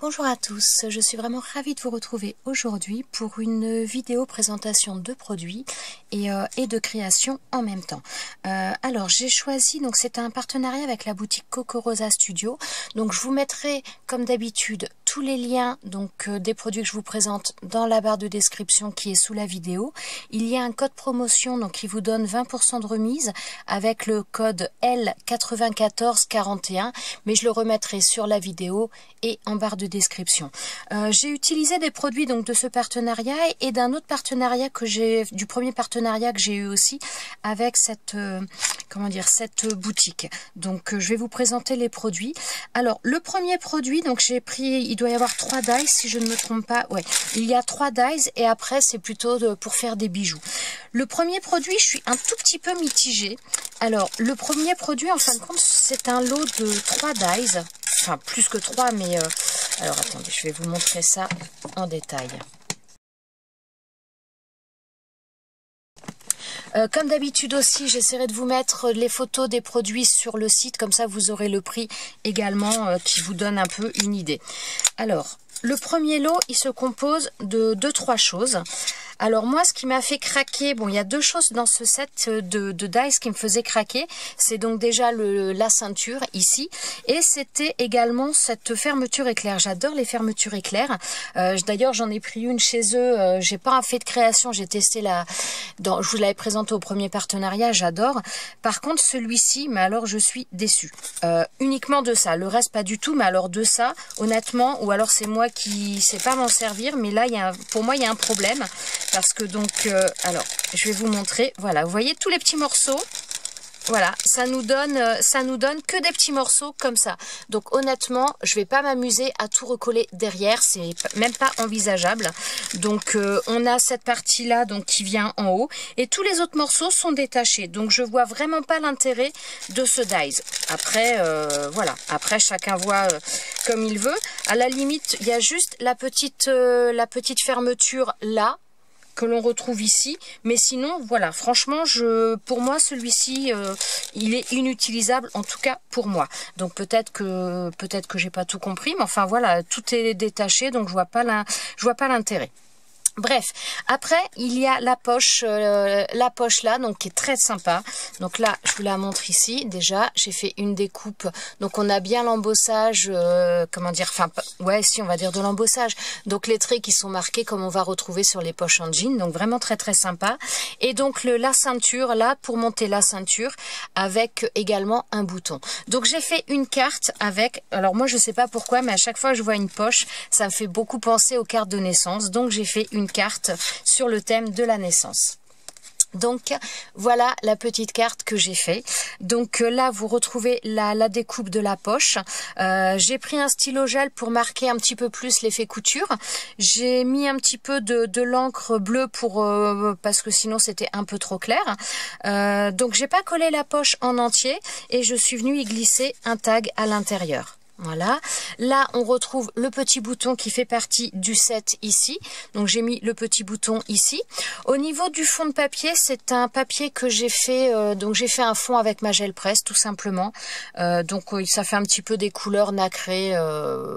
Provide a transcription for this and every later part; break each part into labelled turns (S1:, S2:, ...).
S1: Bonjour à tous, je suis vraiment ravie de vous retrouver aujourd'hui pour une vidéo présentation de produits et de création en même temps. Alors j'ai choisi, donc c'est un partenariat avec la boutique Coco Rosa Studio, donc je vous mettrai comme d'habitude tous les liens donc des produits que je vous présente dans la barre de description qui est sous la vidéo. Il y a un code promotion donc qui vous donne 20% de remise avec le code L9441, mais je le remettrai sur la vidéo et en barre de description. J'ai utilisé des produits donc de ce partenariat et d'un autre partenariat que j'ai, du premier partenariat que j'ai eu aussi avec cette cette boutique. Donc je vais vous présenter les produits. Alors le premier produit, donc j'ai pris, il doit y avoir 3 dies si je ne me trompe pas. Ouais, il y a 3 dies et après c'est plutôt pour faire des bijoux. Le premier produit, je suis un tout petit peu mitigée. Alors le premier produit, en fin de compte, c'est un lot de 3 dies. Enfin, plus que 3, mais... Alors, attendez, je vais vous montrer ça en détail. Comme d'habitude aussi, j'essaierai de vous mettre les photos des produits sur le site. Comme ça, vous aurez le prix également qui vous donne un peu une idée. Alors, le premier lot, il se compose de 2-3 choses. Alors moi, ce qui m'a fait craquer, bon, il y a 2 choses dans ce set de dies qui me faisaient craquer. C'est donc déjà la ceinture ici, et c'était également cette fermeture éclair. J'adore les fermetures éclair. D'ailleurs, j'en ai pris une chez eux. J'ai pas fait de création, j'ai testé je vous l'avais présenté au premier partenariat. J'adore. Par contre, celui-ci, mais alors je suis déçue. Uniquement de ça, le reste pas du tout. Mais alors de ça, honnêtement, ou alors c'est moi qui sais pas m'en servir. Mais là, pour moi, il y a un problème. Parce que donc, alors, je vais vous montrer. Voilà, vous voyez tous les petits morceaux. Voilà, ça nous donne que des petits morceaux comme ça. Donc honnêtement, je vais pas m'amuser à tout recoller derrière. C'est même pas envisageable. Donc on a cette partie-là donc qui vient en haut. Et tous les autres morceaux sont détachés. Donc je vois vraiment pas l'intérêt de ce dies. Après, voilà. Après, chacun voit comme il veut. À la limite, il y a juste la petite fermeture là, que l'on retrouve ici, mais sinon voilà, franchement pour moi celui-ci il est inutilisable, en tout cas pour moi. Donc peut-être que j'ai pas tout compris, mais enfin voilà, tout est détaché, donc je vois pas l'intérêt. Bref, après il y a la poche là, donc qui est très sympa. Donc là, je vous la montre ici. Déjà, j'ai fait une découpe. Donc on a bien l'embossage, comment dire, enfin ouais, si on va dire de l'embossage. Donc les traits qui sont marqués comme on va retrouver sur les poches en jean. Donc vraiment très très sympa. Et donc la ceinture là pour monter la ceinture avec également un bouton. Donc j'ai fait une carte avec. Alors moi je sais pas pourquoi, mais à chaque fois que je vois une poche, ça me fait beaucoup penser aux cartes de naissance. Donc j'ai fait une carte sur le thème de la naissance. Donc voilà la petite carte que j'ai fait. Donc là vous retrouvez la découpe de la poche. J'ai pris un stylo gel pour marquer un petit peu plus l'effet couture. J'ai mis un petit peu de l'encre bleue parce que sinon c'était un peu trop clair. Donc j'ai pas collé la poche en entier et je suis venue y glisser un tag à l'intérieur. Voilà, là on retrouve le petit bouton qui fait partie du set ici, donc j'ai mis le petit bouton ici. Au niveau du fond de papier, c'est un papier que j'ai fait, donc j'ai fait un fond avec ma gel presse tout simplement, donc ça fait un petit peu des couleurs nacrées,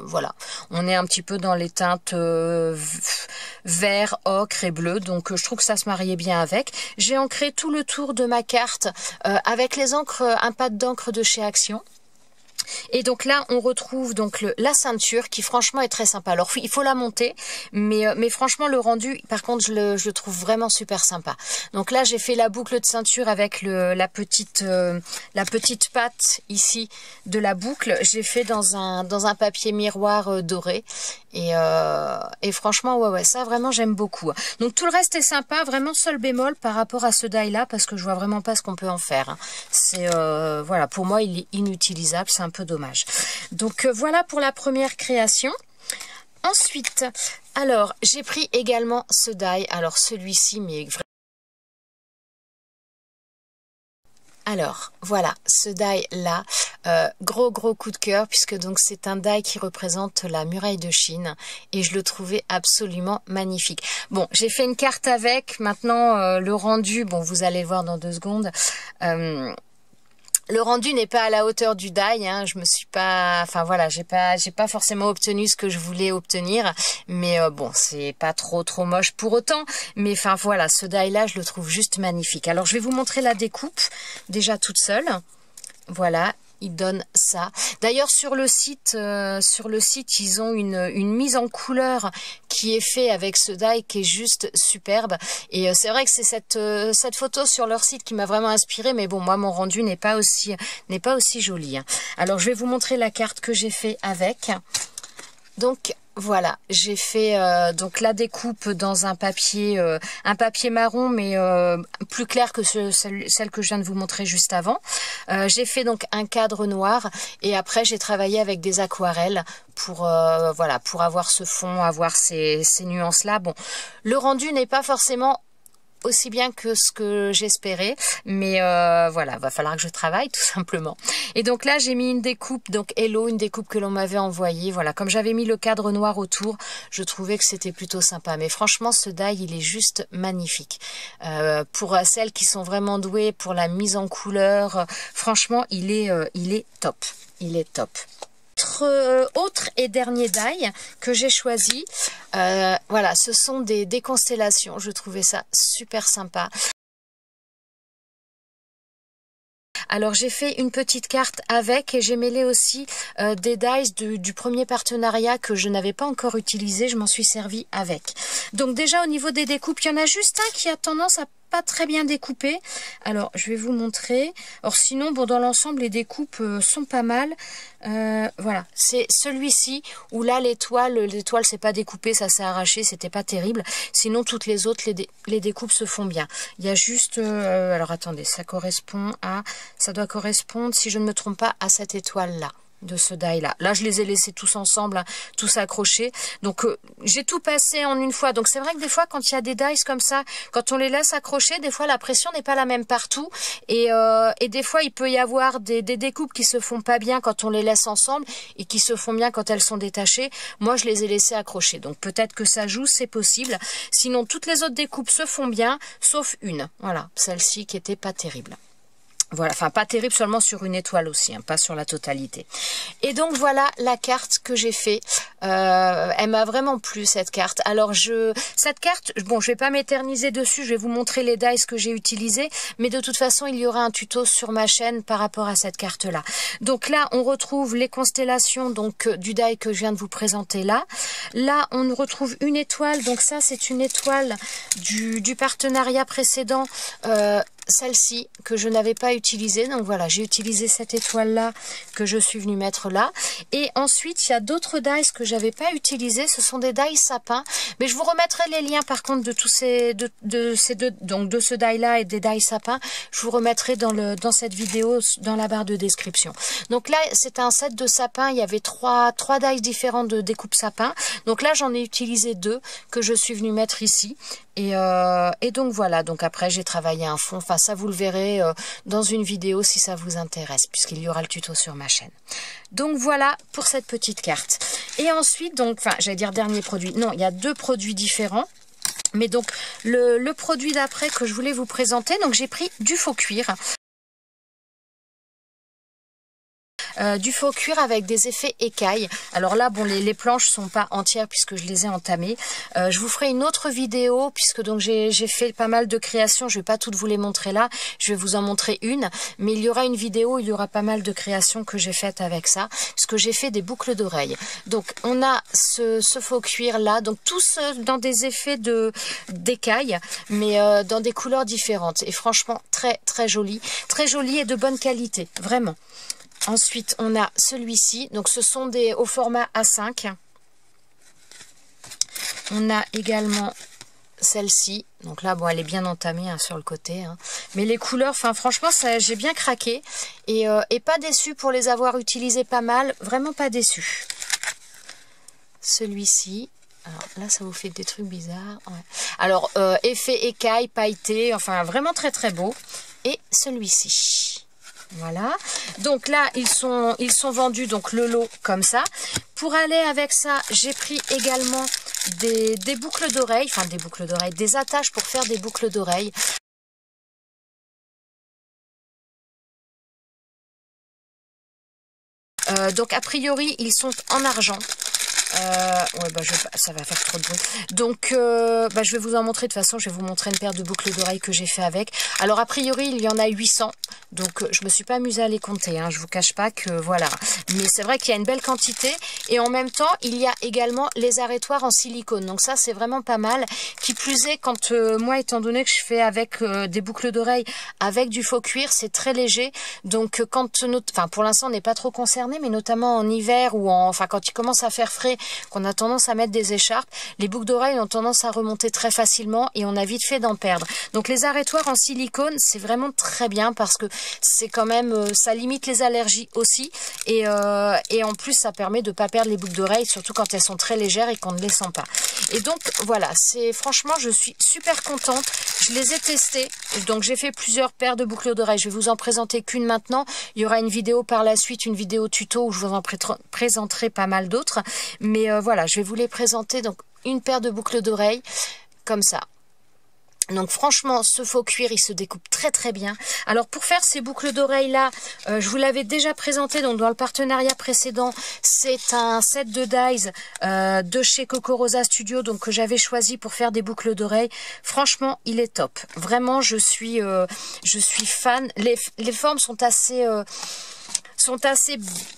S1: voilà, on est un petit peu dans les teintes vert, ocre et bleu, donc je trouve que ça se mariait bien avec. J'ai ancré tout le tour de ma carte avec les encres, un pad d'encre de chez Action. Et donc là, on retrouve donc la ceinture qui franchement est très sympa. Alors il faut la monter, mais franchement le rendu, par contre, je le trouve vraiment super sympa. Donc là, j'ai fait la boucle de ceinture avec la petite patte ici de la boucle. J'ai fait dans un papier miroir doré. Et franchement, ouais, ça vraiment j'aime beaucoup. Donc tout le reste est sympa, vraiment seul bémol par rapport à ce die là, parce que je vois vraiment pas ce qu'on peut en faire. C'est voilà, pour moi il est inutilisable, c'est un peu dommage. Donc voilà pour la première création. Ensuite, alors j'ai pris également ce die, alors celui-ci, mais alors voilà, ce die là, gros coup de cœur, puisque donc c'est un die qui représente la muraille de Chine et je le trouvais absolument magnifique. Bon, j'ai fait une carte avec, maintenant le rendu, bon vous allez le voir dans 2 secondes. Le rendu n'est pas à la hauteur du die, hein. Je me suis pas, enfin voilà, j'ai pas forcément obtenu ce que je voulais obtenir, mais bon, c'est pas trop moche pour autant. Mais enfin voilà, ce die là, je le trouve juste magnifique. Alors je vais vous montrer la découpe déjà toute seule. Voilà. Il donne ça. D'ailleurs, sur le site, ils ont une mise en couleur qui est faite avec ce die qui est juste superbe. Et c'est vrai que c'est cette photo sur leur site qui m'a vraiment inspirée. Mais bon, moi, mon rendu n'est pas aussi joli, hein. Alors, je vais vous montrer la carte que j'ai fait avec. Donc, voilà, j'ai fait donc la découpe dans un papier marron, mais plus clair que celle que je viens de vous montrer juste avant. J'ai fait donc un cadre noir et après j'ai travaillé avec des aquarelles pour voilà, pour avoir ce fond, avoir ces nuances là. Bon, le rendu n'est pas forcément aussi bien que ce que j'espérais, mais voilà, va falloir que je travaille tout simplement. Et donc là j'ai mis une découpe, donc Hello, une découpe que l'on m'avait envoyée. Voilà, comme j'avais mis le cadre noir autour, je trouvais que c'était plutôt sympa. Mais franchement, ce die il est juste magnifique. Pour celles qui sont vraiment douées pour la mise en couleur, franchement il est top. Il est top. Autre et dernier die que j'ai choisi, voilà, ce sont des constellations. Je trouvais ça super sympa. Alors j'ai fait une petite carte avec et j'ai mêlé aussi des dies du premier partenariat que je n'avais pas encore utilisé. Je m'en suis servi avec. Donc déjà au niveau des découpes, il y en a juste un qui a tendance à pas très bien découpé. Alors je vais vous montrer. Or sinon, bon, dans l'ensemble les découpes sont pas mal. Voilà, c'est celui-ci où là l'étoile s'est pas découpée, ça s'est arraché, c'était pas terrible. Sinon toutes les autres, les découpes se font bien. Il y a juste alors attendez, ça doit correspondre, si je ne me trompe pas, à cette étoile là, de ce die là. Là je les ai laissés tous ensemble, hein, tous accrochés. Donc j'ai tout passé en une fois. Donc c'est vrai que des fois quand il y a des dies comme ça, quand on les laisse accrocher, des fois la pression n'est pas la même partout. Et des fois il peut y avoir des découpes qui se font pas bien quand on les laisse ensemble et qui se font bien quand elles sont détachées. Moi je les ai laissés accrochés. Donc peut-être que ça joue, c'est possible. Sinon toutes les autres découpes se font bien, sauf une. Voilà, celle-ci qui était pas terrible. Voilà, enfin pas terrible, seulement sur une étoile aussi, hein, pas sur la totalité. Et donc voilà la carte que j'ai fait. Elle m'a vraiment plu cette carte. Alors cette carte, bon, je vais pas m'éterniser dessus, je vais vous montrer les dies que j'ai utilisés, mais de toute façon il y aura un tuto sur ma chaîne par rapport à cette carte là. Donc là on retrouve les constellations donc du die que je viens de vous présenter là. Là on retrouve une étoile, donc ça c'est une étoile du partenariat précédent. Celle-ci que je n'avais pas utilisée, donc voilà, j'ai utilisé cette étoile là que je suis venue mettre là. Et ensuite il y a d'autres dies que j'avais pas utilisés, ce sont des dies sapins, mais je vous remettrai les liens par contre de tous ces ces deux, donc de ce die là et des dies sapins, je vous remettrai dans cette vidéo dans la barre de description. Donc là c'est un set de sapins, il y avait trois dies différents de découpe sapin, donc là j'en ai utilisé deux que je suis venue mettre ici. Et donc voilà, donc après j'ai travaillé un fond, enfin ça vous le verrez dans une vidéo si ça vous intéresse, puisqu'il y aura le tuto sur ma chaîne. Donc voilà pour cette petite carte. Et ensuite, donc, enfin j'allais dire dernier produit, non, il y a deux produits différents. Mais donc le produit d'après que je voulais vous présenter, donc j'ai pris du faux cuir. Du faux cuir avec des effets écailles. Alors là, bon, les planches sont pas entières puisque je les ai entamées. Je vous ferai une autre vidéo puisque donc j'ai fait pas mal de créations. Je vais pas toutes vous les montrer là. Je vais vous en montrer une, mais il y aura une vidéo. Il y aura pas mal de créations que j'ai faites avec ça, puisque j'ai fait des boucles d'oreilles. Donc on a ce faux cuir là, donc tous dans des effets d'écailles, mais dans des couleurs différentes. Et franchement très joli et de bonne qualité, vraiment. Ensuite, on a celui-ci. Donc, ce sont au format A5. On a également celle-ci. Donc là, bon, elle est bien entamée hein, sur le côté. Hein. Mais les couleurs, enfin, franchement, j'ai bien craqué. Et pas déçue pour les avoir utilisées pas mal. Vraiment pas déçue. Celui-ci. Alors là, ça vous fait des trucs bizarres. Ouais. Alors, effet écaille, pailleté. Enfin, vraiment très beau. Et celui-ci. Voilà, donc là ils sont vendus donc le lot comme ça. Pour aller avec ça, j'ai pris également des boucles d'oreilles, enfin des attaches pour faire des boucles d'oreilles. Donc a priori ils sont en argent. Ouais, bah, ça va faire trop de bruit. Donc, je vais vous en montrer. De toute façon, je vais vous montrer une paire de boucles d'oreilles que j'ai fait avec. Alors, a priori, il y en a 800. Donc, je me suis pas amusée à les compter. Hein. Je vous cache pas que, voilà. Mais c'est vrai qu'il y a une belle quantité. Et en même temps, il y a également les arrêtoirs en silicone. Donc, ça, c'est vraiment pas mal. Qui plus est, quand moi, étant donné que je fais avec des boucles d'oreilles avec du faux cuir, c'est très léger. Donc, pour l'instant, on n'est pas trop concerné, mais notamment en hiver ou quand il commence à faire frais, qu'on a tendance à mettre des écharpes, les boucles d'oreilles ont tendance à remonter très facilement et on a vite fait d'en perdre. Donc les arrêtoirs en silicone, c'est vraiment très bien parce que c'est quand même, ça limite les allergies aussi et en plus ça permet de ne pas perdre les boucles d'oreilles, surtout quand elles sont très légères et qu'on ne les sent pas. Et donc voilà, franchement je suis super contente, je les ai testées, donc j'ai fait plusieurs paires de boucles d'oreilles, je vais vous en présenter qu'une maintenant, il y aura une vidéo par la suite, une vidéo tuto où je vous en présenterai pas mal d'autres. Mais voilà, je vais vous les présenter. Donc, une paire de boucles d'oreilles, comme ça. Donc franchement, ce faux cuir, il se découpe très très bien. Alors pour faire ces boucles d'oreilles là, je vous l'avais déjà présenté donc dans le partenariat précédent. C'est un set de dies de chez Cocorosa Studio donc que j'avais choisi pour faire des boucles d'oreilles. Franchement, il est top. Vraiment, je suis fan. Les formes sont assez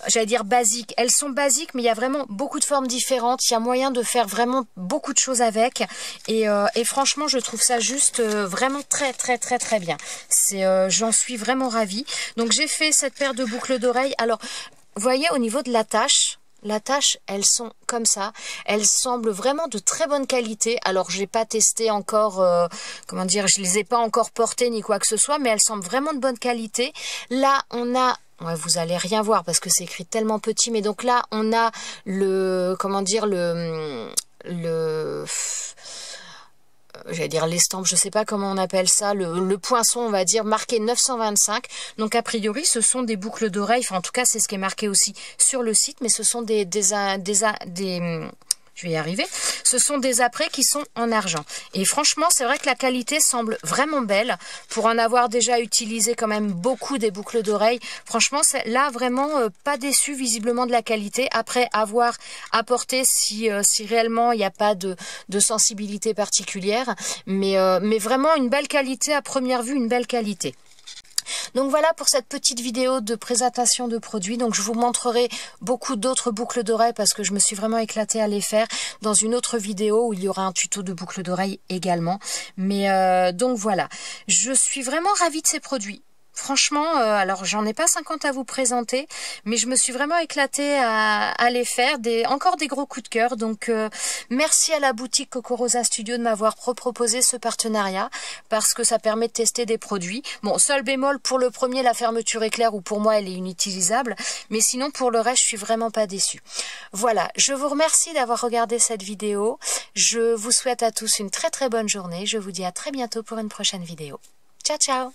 S1: j'allais dire basiques. Elles sont basiques, mais il y a vraiment beaucoup de formes différentes. Il y a moyen de faire vraiment beaucoup de choses avec. Et franchement, je trouve ça juste vraiment très, très, très, très bien. J'en suis vraiment ravie. Donc, j'ai fait cette paire de boucles d'oreilles. Alors, vous voyez, au niveau de l'attache, elles sont comme ça. Elles semblent vraiment de très bonne qualité. Alors, je n'ai pas testé encore, je les ai pas encore portées ni quoi que ce soit, mais elles semblent vraiment de bonne qualité. Là, on a... Ouais, vous allez rien voir parce que c'est écrit tellement petit, mais donc là, on a j'allais dire l'estampe, je sais pas comment on appelle ça, le poinçon, on va dire, marqué 925. Donc, a priori, ce sont des boucles d'oreilles. Enfin, en tout cas, c'est ce qui est marqué aussi sur le site, mais ce sont je vais y arriver. Ce sont des apprêts qui sont en argent. Et franchement, c'est vrai que la qualité semble vraiment belle. Pour en avoir déjà utilisé quand même beaucoup des boucles d'oreilles. Franchement, là, vraiment pas déçu visiblement de la qualité. Après avoir apporté si réellement il n'y a pas de sensibilité particulière. Mais vraiment une belle qualité à première vue, une belle qualité. Donc voilà pour cette petite vidéo de présentation de produits. Donc je vous montrerai beaucoup d'autres boucles d'oreilles parce que je me suis vraiment éclatée à les faire dans une autre vidéo où il y aura un tuto de boucles d'oreilles également. Mais donc voilà, je suis vraiment ravie de ces produits. Franchement, alors j'en ai pas 50 à vous présenter, mais je me suis vraiment éclatée à les faire. Encore des gros coups de cœur. Donc merci à la boutique Cocorosa Studio de m'avoir proposé ce partenariat parce que ça permet de tester des produits. Bon, seul bémol pour le premier, la fermeture éclair où pour moi elle est inutilisable, mais sinon pour le reste je suis vraiment pas déçue. Voilà, je vous remercie d'avoir regardé cette vidéo. Je vous souhaite à tous une très très bonne journée. Je vous dis à très bientôt pour une prochaine vidéo. Ciao ciao.